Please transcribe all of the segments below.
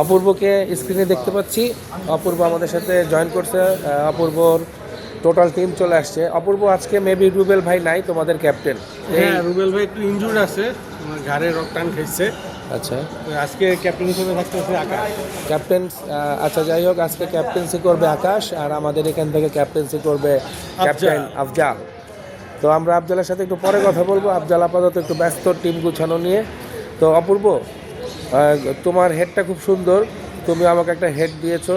অপূর্বকে স্ক্রিনে দেখতে পাচ্ছি। অপূর্ব আমাদের সাথে জয়েন করছে। অপূর্বর টোটাল টিম চলে আসছে। অপূর্ব, আজকে মেবি রুবেল ভাই নাই, তোমাদের ক্যাপ্টেন। হ্যাঁ, রুবেল ভাই একটু ইনজুর্ড আছে, ঘাড়ে রক্তান খাইছে। আচ্ছা, আজকে ক্যাপ্টেন হিসেবে থাকতেছে আকাশ। ক্যাপ্টেন। আচ্ছা, যাই হোক, আজকে ক্যাপ্টেন্সি করবে আকাশ, আর আমাদের এখান থেকে ক্যাপ্টেন্সি করবে ক্যাপ্টেন আফজাল। তো আমরা আফজালের সাথে একটু পরে কথা বলবো। আফজাল আপাতত একটু ব্যস্ত টিম গুছানো নিয়ে। তো অপূর্ব, তোমার হেডটা খুব সুন্দর। তুমি আমাকে একটা হেড দিয়েছো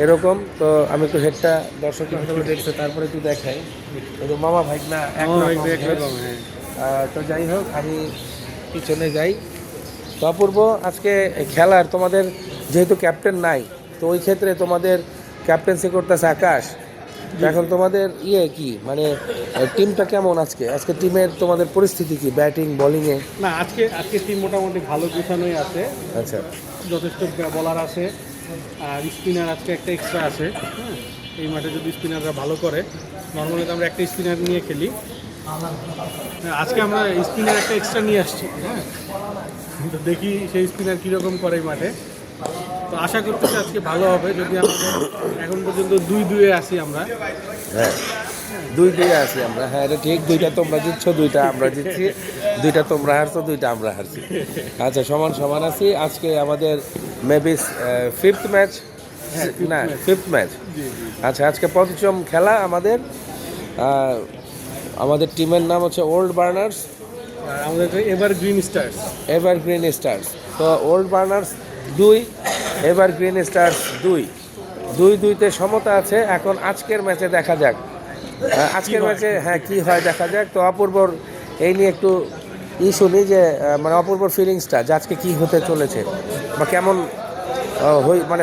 এরকম। তো আমি একটু হেডটা দর্শক হিসেবে দেখছে, তারপরে একটু দেখাই। তো মামা ভাই না একরকম, হ্যাঁ। তো যাই হোক, আমি পিছনে যাই। তো অপূর্ব, আজকে খেলার তোমাদের যেহেতু ক্যাপ্টেন নাই, তো ওই ক্ষেত্রে তোমাদের ক্যাপ্টেন্সি করতেছে আকাশ। তো এখন তোমাদের কি মানে টিমটা কেমন আজকে? আজকে টিমের তোমাদের পরিস্থিতি কি, ব্যাটিং বোলিংয়ে? না, আজকে টিম মোটামুটি ভালো গুছানোই আছে। আচ্ছা, যথেষ্ট বলার আছে, আর স্পিনার আজকে একটা এক্সট্রা আছে। হ্যাঁ, এই মাঠে যদি স্পিনাররা ভালো করে, নর্মালি তো আমরা একটা স্পিনার নিয়ে খেলি। আজকে আমরা স্পিনার একটা এক্সট্রা নিয়ে আসছি। হ্যাঁ, তো দেখি সেই স্পিনার কীরকম করে এই মাঠে। তো আশা করতেছি আজকে ভালো হবে। যদি আমাদের এখন পর্যন্ত 2-2 আসি আমরা। হ্যাঁ, 2-2 আছি আমরা। হ্যাঁ, এটা ঠিক। 2টা তোমরা জিতছো, 2টা আমরা জিতছি। 2টা তোমরা হারছো, 2টা আমরা হারছি। আচ্ছা, সমান সমান আছি। আজকে আমাদের মেবি ফিফথ ম্যাচ, না ফিফথ ম্যাচ। আচ্ছা, আজকে পঞ্চম খেলা আমাদের। আমাদের টিমের নাম হচ্ছে ওল্ড বার্নার্স, আর আমাদের এভারগ্রিন স্টার্স। Evergreen stars. তো ওল্ড বার্নার্স 2, এভারগ্রিন স্টার্স 2। 2-2তে সমতা আছে। এখন আজকের ম্যাচে দেখা যাক, আজকের ম্যাচে কি হয় দেখা যাক। তো অপূর্বর এই নিয়ে একটু শুনি যে মানে অপূর্বর ফিলিংসটা যে আজকে কি হতে চলেছে বা কেমন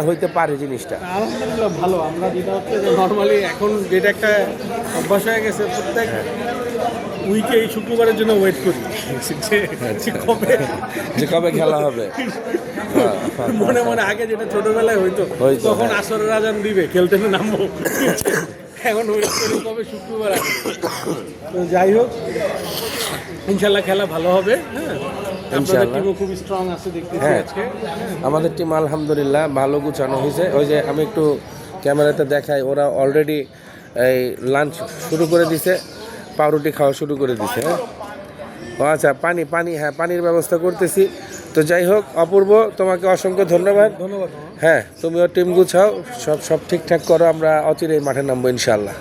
হইতে পারে জিনিসটা। আলহামদুলিল্লাহ ভালো। আমরা যেটা হচ্ছে যে নর্মালি এখন যেটা একটা অভ্যাস হয়ে গেছে, প্রত্যেক উইকে এই শুক্রবারের জন্য ওয়েট করি যে কবে খেলা হবে। মনে মনে আগে যেটা ছোটবেলায় হইতো, তখন আসরের আজান দিবে, খেলতে নামবো। এখন ওয়েট করি কবে শুক্রবার আসবে। তো যাই হোক, ইনশাল্লাহ খেলা ভালো হবে। হ্যাঁ, আপনাদের টিমও খুব স্ট্রং আছে দেখতেছি আজকে। আমাদের টিম আলহামদুলিল্লাহ ভালো গুছানো হয়েছে। ওই যে আমি একটু ক্যামেরাতে দেখাই, ওরা অলরেডি এই লাঞ্চ শুরু করে দিছে, পাউরুটি খাওয়া শুরু করে দিছে। হ্যাঁ, ও আচ্ছা, পানি, হ্যাঁ, পানির ব্যবস্থা করতেছি। তো যাই হোক অপূর্ব, তোমাকে অসংখ্য ধন্যবাদ। হ্যাঁ, তুমিও টিম গুছাও, সব ঠিকঠাক করো। আমরা অচিরেই মাঠে নামবো ইনশাল্লাহ।